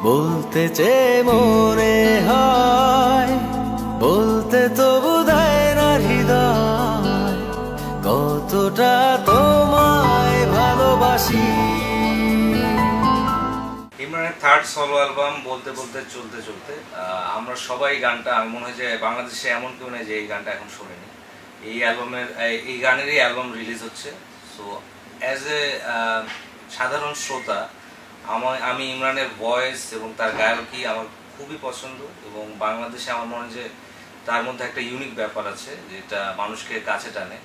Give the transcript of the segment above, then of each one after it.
বলতে চেয়ে মনে হয়, বলতে তবু দেয় না হৃদয়, কতটা তোমায় ভালোবাসি। ইমরানের থার্ড সোলো অ্যালবাম বলতে বলতে চলতে চলতে, আমরা সবাই গানটা, আমি মনে হয় যে বাংলাদেশে এমন কেউ নেই যে এই গানটা এখন শোনেনি। এই অ্যালবামের এই গানেরই অ্যালবাম রিলিজ হচ্ছে। সো অ্যাজ এ সাধারণ শ্রোতা, আমি ইমরানের ভয়েস এবং তার গায়কী আমার খুবই পছন্দ, এবং বাংলাদেশে আমার মনে হয় যে তার মধ্যে একটা ইউনিক ব্যাপার আছে যেটা মানুষকে কাছে টানে।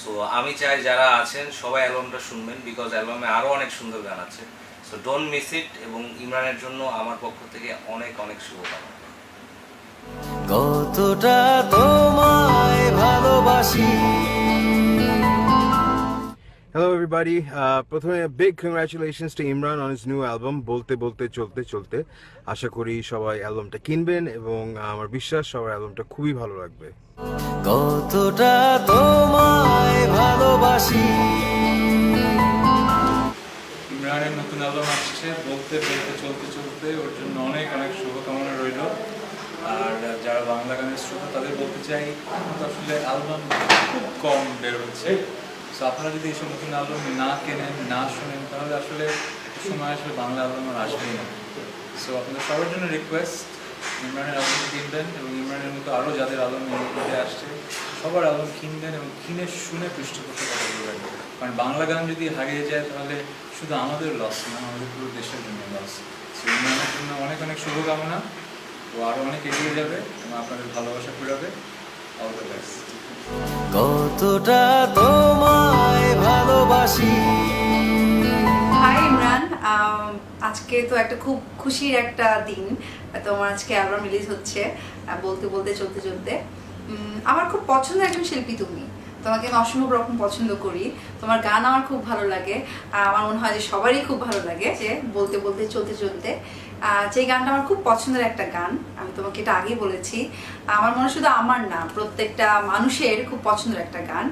সো আমি চাই যারা আছেন সবাই অ্যালবামটা শুনবেন, বিকজ অ্যালবামে আরও অনেক সুন্দর গান আছে। সো ডোন্ট মিস ইট, এবং ইমরানের জন্য আমার পক্ষ থেকে অনেক অনেক শুভকামনা। কতটা তোমায় ভালোবাসি। Hello everybody, প্রথমে big congratulations to Imran on his new album বলতে বলতে চলতে চলতে। আশা করি সবাই অ্যালবামটা কিনবেন এবং আমার বিশ্বাস সবার অ্যালবামটা খুবই ভালো লাগবে। কতটা তোমায় ভালোবাসি। ইমরানের নতুন অ্যালবাম আসছে বলতে বলতে চলতে চলতে, ওর জন্য অনেক অনেক শুভকামনা রইল। আর যারা বাংলা গানের শ্রোতা তাদের বলতে চাই, আসলে অ্যালবাম খুব কম বের হচ্ছে। সো আপনারা যদি এইসব নতুন অ্যালবাম না কেনেন, না শোনেন, তাহলে আসলে সময় আসলে বাংলা অ্যালবাম আর আসবেই না। সো আপনাদের সবার জন্য রিকোয়েস্ট, ইমরানের অ্যালবাম কিনবেন, এবং ইমরানের মতো আরও যাদের অ্যালবাম মধ্যে আসছে সবার অ্যালবাম কিনবেন এবং কিনে শুনে পৃষ্ঠপোষকতা করবেন। কারণ বাংলা গান যদি হারিয়ে যায় তাহলে শুধু আমাদের লস না, আমাদের পুরো দেশের জন্য লস। সো ইমরানের জন্য অনেক অনেক শুভকামনা, ও আরও অনেক এগিয়ে যাবে এবং আপনাদের ভালোবাসা ফিরাবে। All the best. কতটা তোমায় ভালোবাসি। হাই ইমরান, আজকে তো একটা খুব খুশির একটা দিন। তোমার আজকে অ্যালবাম রিলিজ হচ্ছে বলতে বলতে চলতে চলতে। আমার খুব পছন্দের একজন শিল্পী তুমি, তোমাকে আমি অসম্ভব রকম পছন্দ করি। তোমার গান আমার খুব ভালো লাগে, আমার মনে হয় যে সবারই খুব ভালো লাগে। যে বলতে বলতে চলতে চলতে যে গানটা আমার খুব পছন্দের একটা গান, আমি তোমাকে এটা আগেই বলেছি। আমার মনে শুধু আমার না, প্রত্যেকটা মানুষের খুব পছন্দের একটা গান।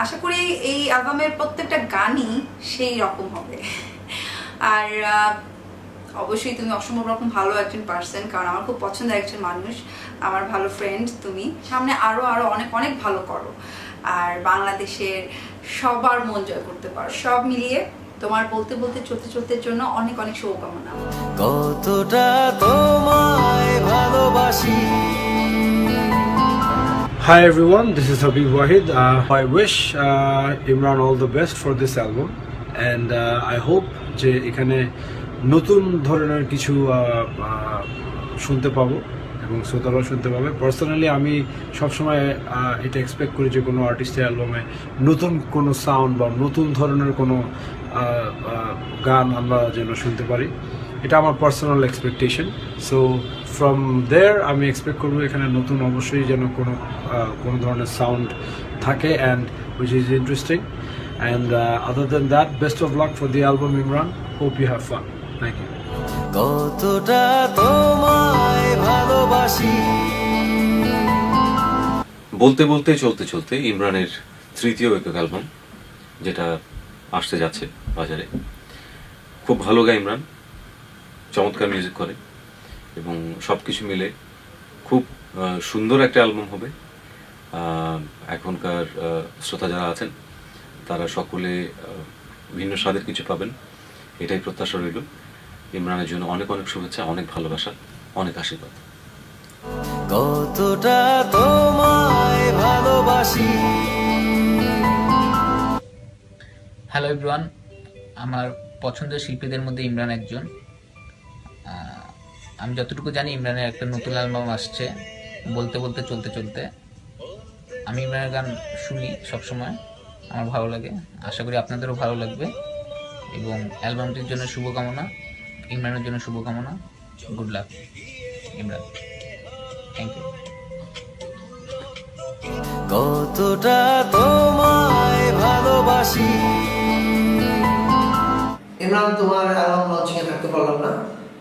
আশা করি এই অ্যালবামের প্রত্যেকটা গানই সেই রকম হবে। আর অবশ্যই তুমি অসম্ভব রকম ভালো একজন পার্সন, কারণ আমার খুব পছন্দের একজন মানুষ, আমার ভালো ফ্রেন্ড তুমি। সামনে আরো আরো অনেক অনেক ভালো করো, আর বাংলাদেশের সবার মন জয় করতে পারো। সব মিলিয়ে তোমার বলতে বলতে চলতে চলতে জন্য অনেক অনেক শুভকামনা। কতটা তোমায় ভালোবাসি। Hi everyone, this is Habib Wahid. I wish Imran all the best for this album, and I hope যে এখানে নতুন ধরনের কিছু শুনতে পাবো এবং শ্রোতারাও শুনতে পাবে। পার্সোনালি আমি সবসময় এটা এক্সপেক্ট করি যে কোনো আর্টিস্টের অ্যালবামে নতুন কোনো সাউন্ড বা নতুন ধরনের কোনো গান আমরা যেন শুনতে পারি, এটা আমার পার্সোনাল এক্সপেকটেশন। সো ফ্রম দেয়ার আমি এক্সপেক্ট করবো এখানে নতুন অবশ্যই যেন কোনো ধরনের সাউন্ড থাকে, and which is interesting. And other than that, best of luck for the album Imran, hope you have fun. Thank you. কতটা তোমায় ভালোবাসি। বলতে বলতে চলতে চলতে ইমরানের তৃতীয় একক অ্যালবাম, যেটা আসতে যাচ্ছে বাজারে। খুব ভালো গায় ইমরান, চমৎকার মিউজিক করে, এবং সব কিছু মিলে খুব সুন্দর একটা অ্যালবাম হবে। এখনকার শ্রোতা যারা আছেন তারা সকলে ভিন্ন স্বাদের কিছু পাবেন, এটাই প্রত্যাশা রইল। ইমরানের জন্য অনেক অনেক শুভেচ্ছা, অনেক ভালোবাসা, অনেক আশীর্বাদ। কতটা তোমায় ভালোবাসি। হ্যালো এভরিওয়ান, আমার পছন্দের শিল্পীদের মধ্যে ইমরান একজন। আমি যতটুকু জানি ইমরানের একটা নতুন অ্যালবাম আসছে বলতে বলতে চলতে চলতে। আমি ইমরানের গান শুনি সবসময়, আমার ভালো লাগে, আশা করি আপনাদেরও ভালো লাগবে। এবং অ্যালবামটির জন্য শুভকামনা, ইমরানের জন্য শুভকামনা। Good luck Imran, thank you. কতটা তোমায় ভালোবাসি। ইমরান, তোমার অ্যালবাম লঞ্চিংয়ে থাকতে পারলাম না,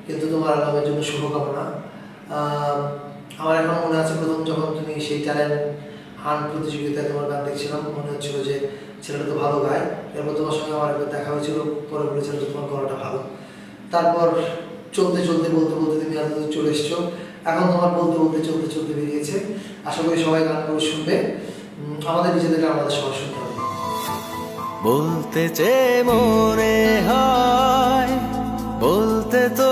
কিন্তু তোমার অ্যালবামের জন্য শুভকামনা। আমার এখন মনে আছে প্রথম যখন তুমি সেই ট্যালেন্ট হান্ট প্রতিযোগিতায় তোমার গান দেখছিলাম, মনে হচ্ছিল যে ছেলেটা তো ভালো গায়। এরপর তোমার সঙ্গে আমার একবার দেখা হয়েছিল, পরে বলেছিল যে তোমার গলাটা ভালো। তারপর চলতে চলতে বলতে বলতে তুমি এতদূর চলে এসছো। এখন তোমার বলতে বলতে চলতে চলতে বেরিয়েছে। আশা করি সবাই গানগুলো শুনবে। আমাদের নিজেদেরকে আমাদের সবাই শুনতে হবে। বলতে চেয়ে মনে হয়, বলতে তো